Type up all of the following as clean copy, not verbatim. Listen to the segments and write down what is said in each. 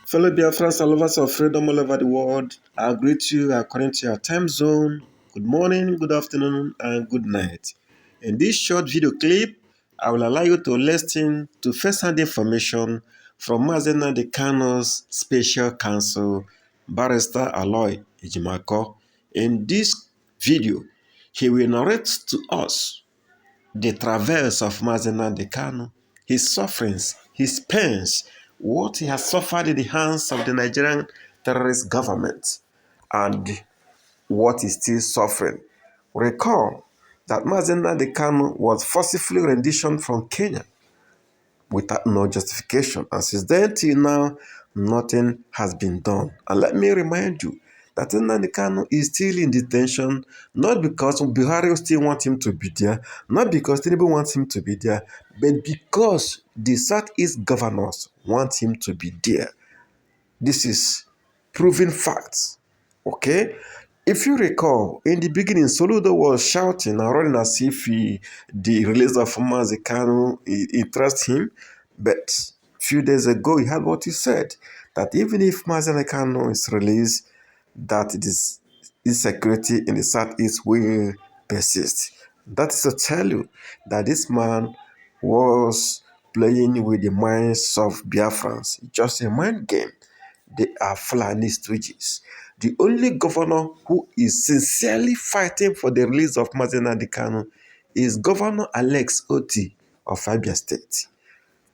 Fellow Biafrans and lovers of freedom all over the world, I greet you according to your time zone. Good morning, good afternoon, and good night. In this short video clip, I will allow you to listen to first-hand information from Mazi Nnamdi Kanu's special counsel, Barrister Aloy Ejimako. In this video, he will narrate to us the travails of Mazi Nnamdi Kanu, his sufferings, his pains, what he has suffered in the hands of the Nigerian terrorist government, and what he's still suffering. Recall that Mazi Nnamdi Kanu was forcibly renditioned from Kenya without no justification, and since then till now, nothing has been done. And let me remind you that Nnamdi Kanu is still in detention, not because Buhari still wants him to be there, not because Tinubu wants him to be there, but because the Southeast governors want him to be there. This is proven facts, okay? If you recall, in the beginning, Soludo was shouting and running as if the release of Mazi Kanu interests him. But a few days ago, he had what he said, that even if Mazi Kanu is released, that this insecurity in the Southeast will persist. That is to tell you that this man was playing with the minds of Biafrans. It's just a mind game. They are Fulani stooges. The only governor who is sincerely fighting for the release of Mazi Nnamdi Kanu is Governor Alex Oti of Abia State.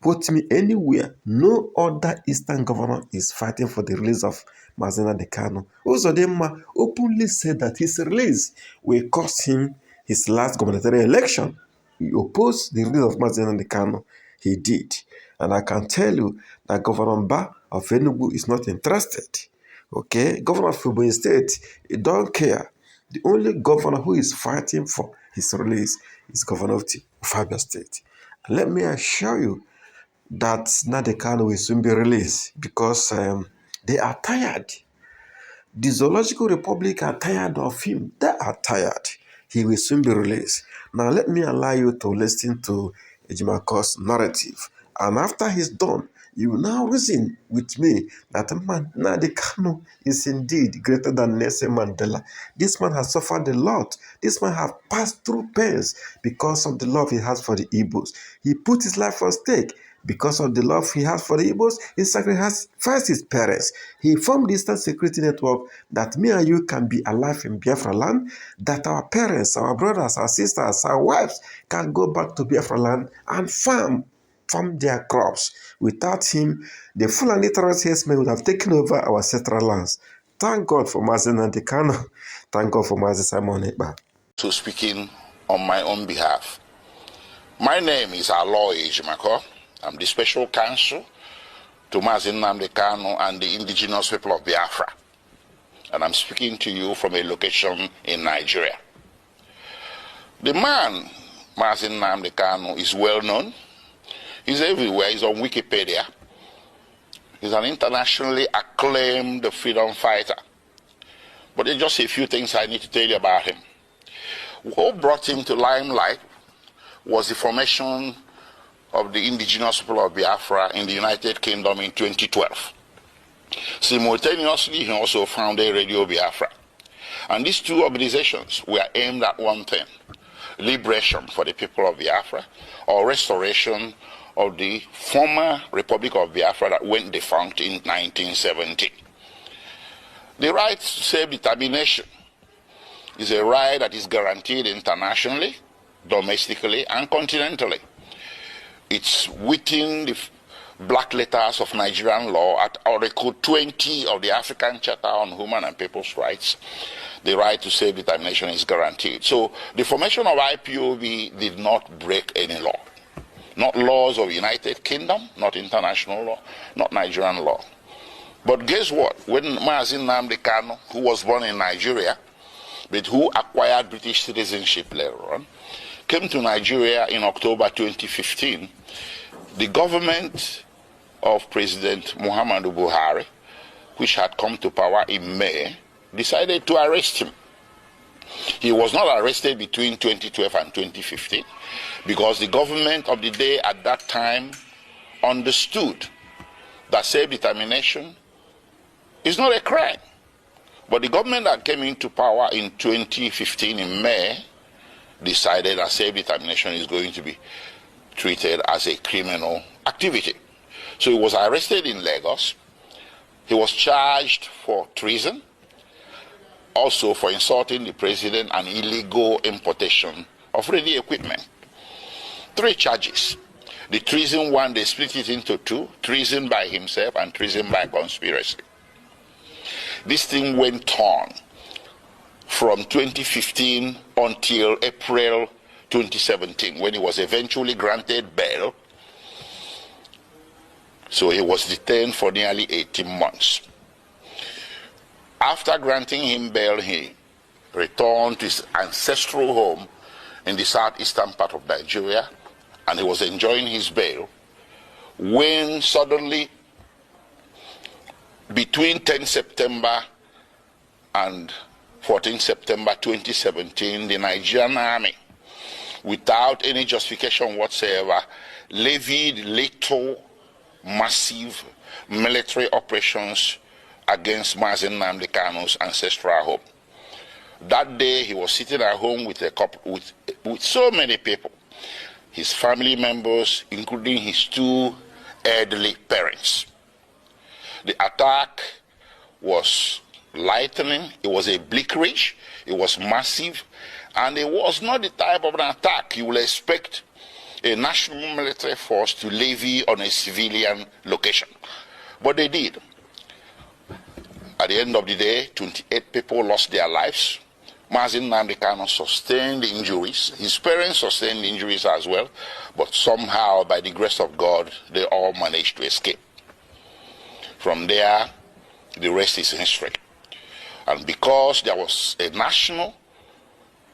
Put me anywhere, no other Eastern governor is fighting for the release of Mazi Nnamdi Kanu. Uzodinma openly said that his release will cost him his last gubernatorial election. He opposed the release of Mazi Nnamdi Kanu. He did. And I can tell you that Governor Mba of Enugu is not interested. Okay? Governor of Ebonyi State, he don't care. The only governor who is fighting for his release is Governor of Abia State. And let me assure you that Nnamdi Kanu will soon be released because they are tired. The Zoological Republic are tired of him. They are tired. He will soon be released. Now let me allow you to listen to Ejimako's narrative. And after he's done, you will now reason with me that Nnamdi Kanu is indeed greater than Nelson Mandela. This man has suffered a lot. This man has passed through pains because of the love he has for the Igbos. He put his life on stake. Because of the love he has for the Igbos, he sacrificed his parents. He formed the Eastern Security Network that me and you can be alive in Biafra land, that our parents, our brothers, our sisters, our wives can go back to Biafra land and farm their crops. Without him, the Fulani terrorist herdsmen would have taken over our ancestral lands. Thank God for Mazi Nnamdi Kanu. Thank God for Mazi Simone Ekpa. So speaking on my own behalf, my name is Aloy Ejimako. I'm the special counsel to Mazi Nnamdi Kanu and the indigenous people of Biafra. And I'm speaking to you from a location in Nigeria. The man, Mazi Nnamdi Kanu, is well known. He's everywhere. He's on Wikipedia. He's an internationally acclaimed freedom fighter. But there's just a few things I need to tell you about him. What brought him to limelight was the formation of the indigenous people of Biafra in the United Kingdom in 2012. Simultaneously, he also founded Radio Biafra. And these two organizations were aimed at one thing: liberation for the people of Biafra, or restoration of the former Republic of Biafra that went defunct in 1970. The right to self-determination is a right that is guaranteed internationally, domestically, and continentally. It's within the black letters of Nigerian law at Article 20 of the African Charter on Human and People's Rights. The right to self-determination is guaranteed. So the formation of IPOB did not break any law. Not laws of United Kingdom, not international law, not Nigerian law. But guess what? When Mazi Nnamdi Kanu, who was born in Nigeria, but who acquired British citizenship later on, came to Nigeria in October 2015, the government of President Muhammadu Buhari, which had come to power in May, decided to arrest him. He was not arrested between 2012 and 2015 because the government of the day at that time understood that self-determination It's not a crime. But the government that came into power in 2015 in May decided that self-determination is going to be treated as a criminal activity. So he was arrested in Lagos. He was charged for treason, also for insulting the president and illegal importation of ready equipment. 3 charges. The treason one, they split it into 2, treason by himself and treason by conspiracy. This thing went on from 2015 until April 2017, when he was eventually granted bail. So he was detained for nearly 18 months. After granting him bail, he returned to his ancestral home in the southeastern part of Nigeria, and he was enjoying his bail when suddenly, between 10 September and 14 September 2017, the Nigerian army, without any justification whatsoever, levied lethal, massive military operations against Mazi Nnamdi Kanu's ancestral home. That day, he was sitting at home with so many people, his family members, including his 2 elderly parents. The attack was lightning, it was a bleakridge, it was massive, and it was not the type of an attack you will expect a national military force to levy on a civilian location. But they did. At the end of the day, 28 people lost their lives. Mazi Nnamdi Kanu sustained injuries. His parents sustained injuries as well, but somehow, by the grace of God, they all managed to escape. From there, the rest is history. And because there was a national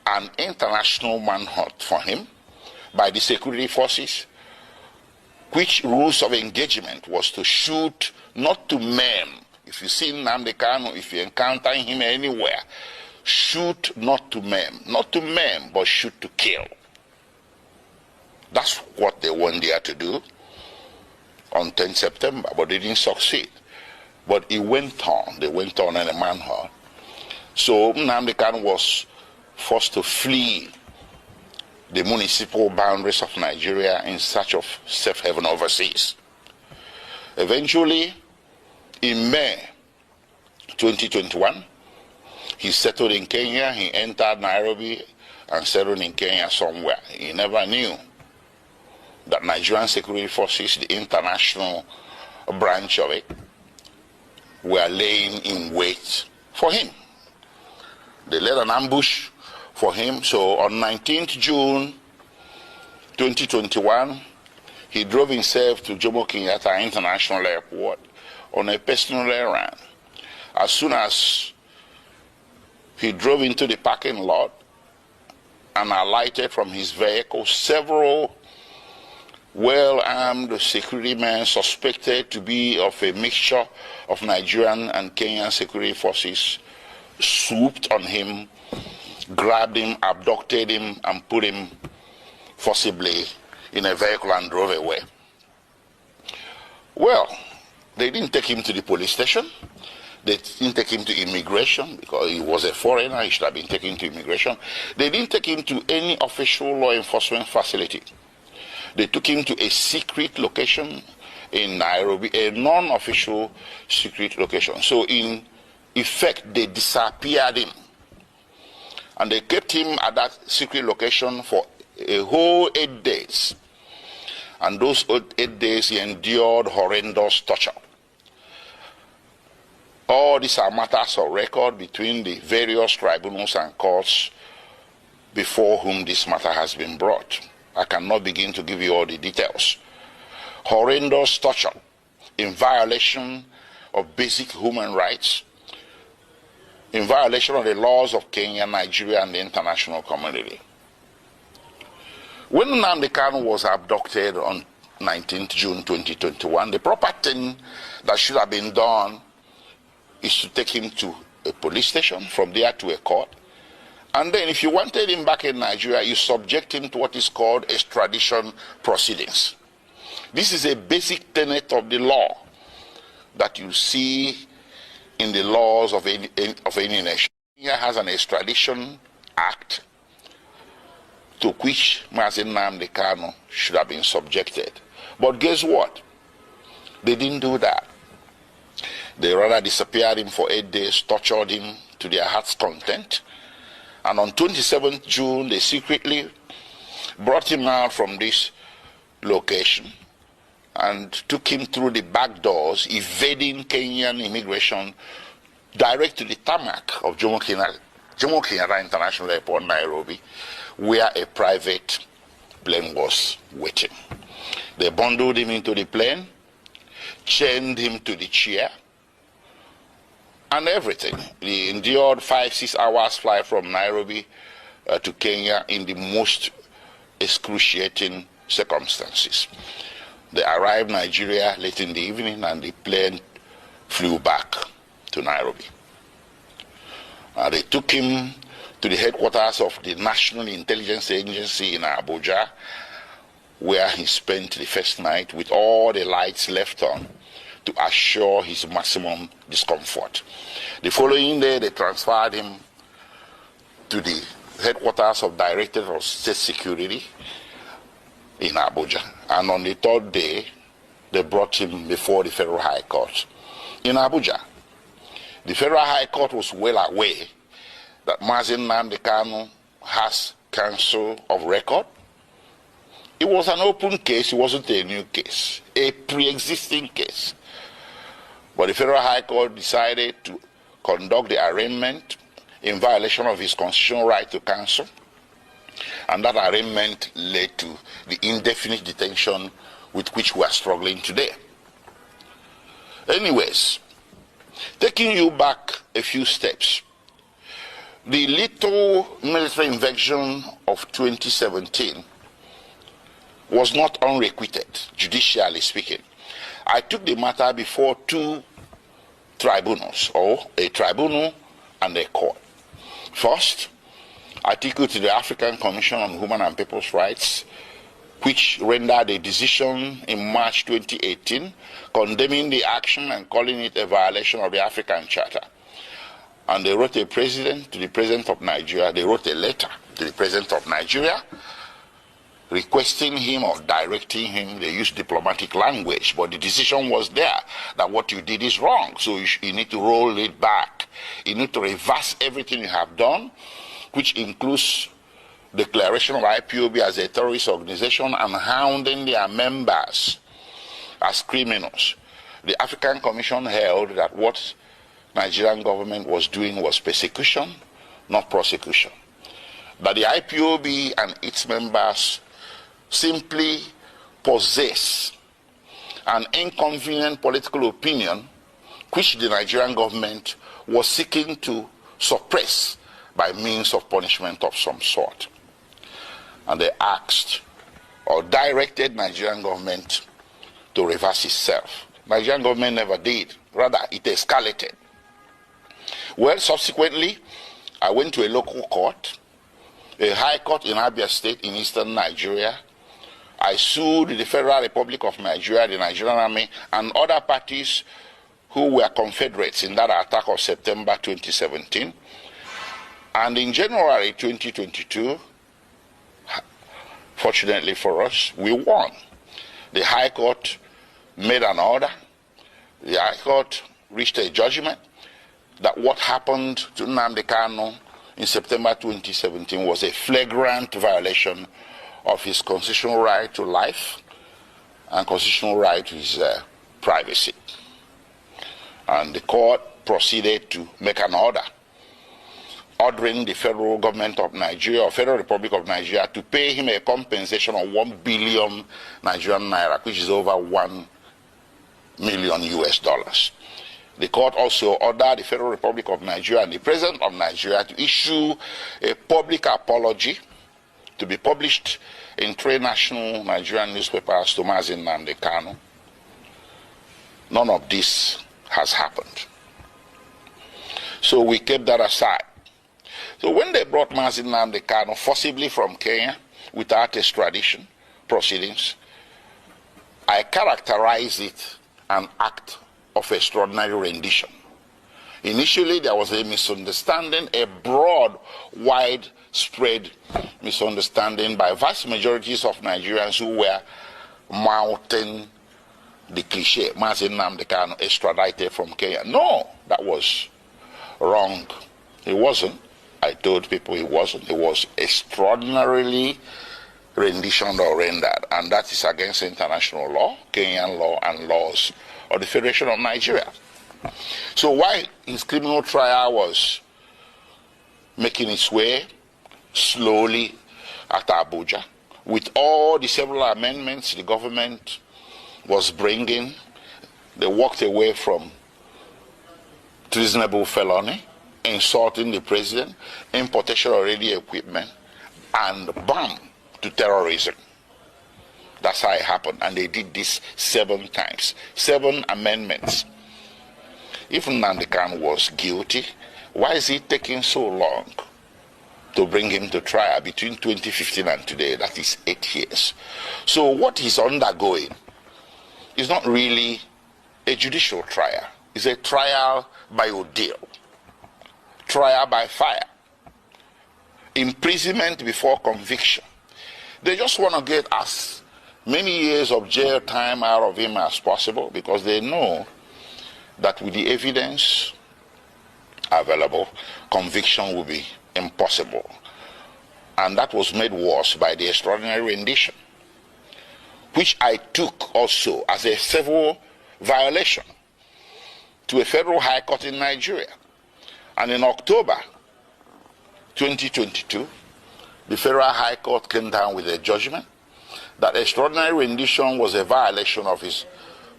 and international manhunt for him by the security forces, which rules of engagement was to shoot, not to maim. If you see Nnamdi Kanu, if you encounter him anywhere, shoot not to maim. Not to maim, but shoot to kill. That's what they went there to do on 10 September, but they didn't succeed. But it went on. They went on in a manhunt. So Nnamdi Kanu was forced to flee the municipal boundaries of Nigeria in search of safe haven overseas. Eventually, in May 2021, he settled in Kenya. He entered Nairobi and settled in Kenya somewhere. He never knew that Nigerian security forces, the international branch of it, were laying in wait for him. They led an ambush for him. So on 19th June 2021, he drove himself to Jomo Kenyatta International Airport on a personal errand. As soon as he drove into the parking lot and alighted from his vehicle, several well-armed security men suspected to be of a mixture of Nigerian and Kenyan security forces swooped on him, grabbed him, abducted him, and put him forcibly in a vehicle and drove away. Well, they didn't take him to the police station. They didn't take him to immigration because he was a foreigner. He should have been taken to immigration. They didn't take him to any official law enforcement facility. They took him to a secret location in Nairobi, a non-official secret location. So in effect, they disappeared him. And they kept him at that secret location for a whole 8 days. And those 8 days he endured horrendous torture. All these are matters of record between the various tribunals and courts before whom this matter has been brought. I cannot begin to give you all the details. Horrendous torture in violation of basic human rights, in violation of the laws of Kenya, Nigeria, and the international community. When Nnamdi Kanu was abducted on 19th June 2021, the proper thing that should have been done is to take him to a police station, from there to a court. And then if you wanted him back in Nigeria, you subject him to what is called extradition proceedings. This is a basic tenet of the law that you see in the laws of any nation. Kenya has an extradition act to which Mazi Nnamdi Kanu should have been subjected. But guess what? They didn't do that. They rather disappeared him for 8 days, tortured him to their heart's content. And on 27th June, they secretly brought him out from this location and took him through the back doors, evading Kenyan immigration, direct to the tarmac of Jomo Kenyatta International Airport, Nairobi, where a private plane was waiting. They bundled him into the plane, chained him to the chair, and everything. He endured 5-6 hours flight from Nairobi to Kenya in the most excruciating circumstances. They arrived in Nigeria late in the evening and the plane flew back to Nairobi. They took him to the headquarters of the National Intelligence Agency in Abuja, where he spent the first night with all the lights left on to assure his maximum discomfort. The following day, they transferred him to the headquarters of Directorate of State Security in Abuja. And on the third day, they brought him before the Federal High Court in Abuja. The Federal High Court was well aware that Mazi Nnamdi Kanu has counsel of record. It was an open case, it wasn't a new case, a pre-existing case. But the Federal High Court decided to conduct the arraignment in violation of his constitutional right to counsel, and that arraignment led to the indefinite detention with which we are struggling today. Anyways, taking you back a few steps, the little military invasion of 2017 was not unrequited, judicially speaking. I took the matter before two tribunals, or a tribunal and a court. First, I took it to the African Commission on Human and People's Rights, which rendered a decision in March 2018 condemning the action and calling it a violation of the African Charter. And they wrote to the President of Nigeria, they wrote a letter to the President of Nigeria requesting him or directing him. They used diplomatic language, but the decision was there that what you did is wrong, so you need to roll it back. You need to reverse everything you have done, which includes declaration of IPOB as a terrorist organization and hounding their members as criminals. The African Commission held that what Nigerian government was doing was persecution, not prosecution. That the IPOB and its members simply possess an inconvenient political opinion which the Nigerian government was seeking to suppress by means of punishment of some sort. And they asked or directed Nigerian government to reverse itself. Nigerian government never did. Rather, it escalated. Well, subsequently, I went to a local court, a high court in Abia State in eastern Nigeria. I sued the Federal Republic of Nigeria, the Nigerian Army, and other parties who were Confederates in that attack of September 2017. And in January 2022, fortunately for us, we won. The High Court made an order. The High Court reached a judgment that what happened to Nnamdi Kanu in September 2017 was a flagrant violation of his constitutional right to life and constitutional right to his privacy. And the court proceeded to make an order ordering the federal government of Nigeria, or Federal Republic of Nigeria, to pay him a compensation of 1 billion Nigerian naira, which is over $1 million US. The court also ordered the Federal Republic of Nigeria and the President of Nigeria to issue a public apology to be published in 3 national Nigerian newspapers to Mazi Nnamdi Kanu. None of this has happened. So we kept that aside. So when they brought Mazi Nnamdi Kanu forcibly from Kenya without extradition proceedings, I characterized it an act of extraordinary rendition. Initially, there was a misunderstanding, a broad, widespread misunderstanding by vast majorities of Nigerians who were mouthing the cliche, Mazi Nnamdi Kanu extradited from Kenya. No, that was wrong. He wasn't. I told people he wasn't. He was extraordinarily renditioned or rendered, and that is against international law, Kenyan law, and laws of the Federation of Nigeria. So while his criminal trial was making its way slowly at Abuja, with all the several amendments the government was bringing, they walked away from treasonable felony, insulting the president, importation of radio equipment, and bam, to terrorism. That's how it happened. And they did this 7 times, 7 amendments. If Nnamdi Kanu was guilty, why is it taking so long to bring him to trial between 2015 and today? That is 8 years. So what he's undergoing is not really a judicial trial. It's a trial by ordeal, trial by fire, imprisonment before conviction. They just want to get as many years of jail time out of him as possible, because they know that with the evidence available, conviction will be impossible. And that was made worse by the extraordinary rendition, which I took also as a civil violation to a federal high court in Nigeria. And in October 2022, the federal high court came down with a judgment that extraordinary rendition was a violation of his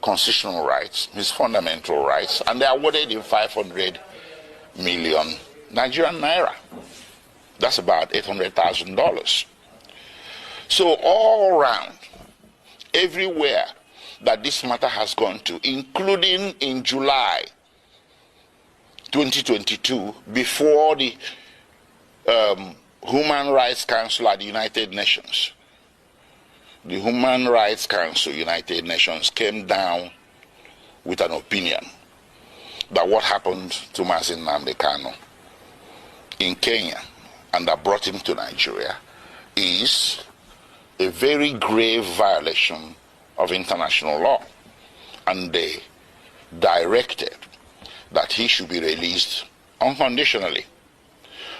constitutional rights, his fundamental rights, and they awarded him 500 million Nigerian naira. That's about $800,000. So all around, everywhere that this matter has gone to, including in July 2022, before the Human Rights Council at the United Nations, the Human Rights Council, United Nations, came down with an opinion that what happened to Mazi Nnamdi Kanu in Kenya and that brought him to Nigeria is a very grave violation of international law. And they directed that he should be released unconditionally.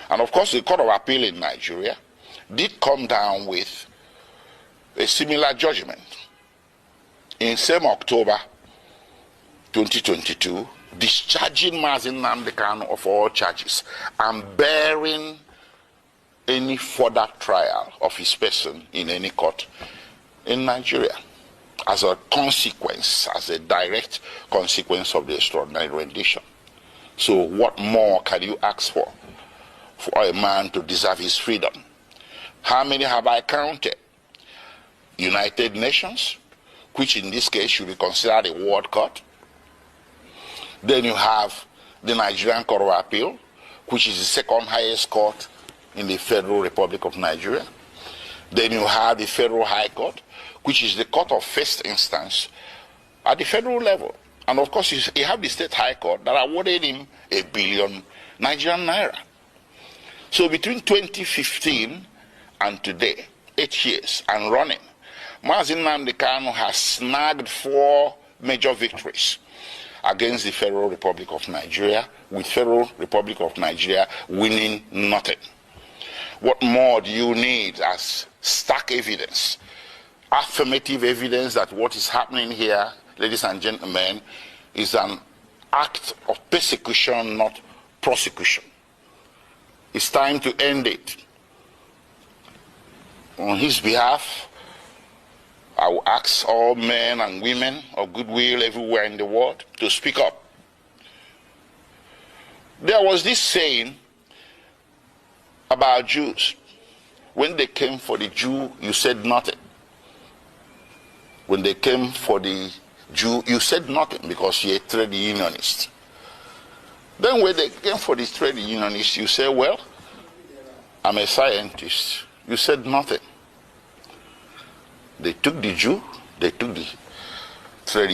And of course, the Court of Appeal in Nigeria did come down with a similar judgment in same October 2022, discharging Mazi Nnamdi Kanu of all charges and bearing any further trial of his person in any court in Nigeria as a consequence, as a direct consequence of the extraordinary rendition. So what more can you ask for a man to deserve his freedom? How many have I counted? United Nations, which in this case should be considered a world court. Then you have the Nigerian Court of Appeal, which is the second highest court in the Federal Republic of Nigeria. Then you have the Federal High Court, which is the court of first instance at the federal level. And of course, you have the State High Court that awarded him 1 billion Nigerian naira. So between 2015 and today, 8 years and running, Mazi Nnamdi Kanu has snagged 4 major victories against the Federal Republic of Nigeria, with Federal Republic of Nigeria winning nothing. What more do you need as stark evidence, affirmative evidence that what is happening here, ladies and gentlemen, is an act of persecution, not prosecution? It's time to end it. On his behalf, I will ask all men and women of goodwill everywhere in the world to speak up. There was this saying about Jews. When they came for the Jew, you said nothing. When they came for the Jew, you said nothing because you're a trade unionist. Then when they came for the trade unionist, you say, well, I'm a scientist. You said nothing. They took the Jew, they took the trade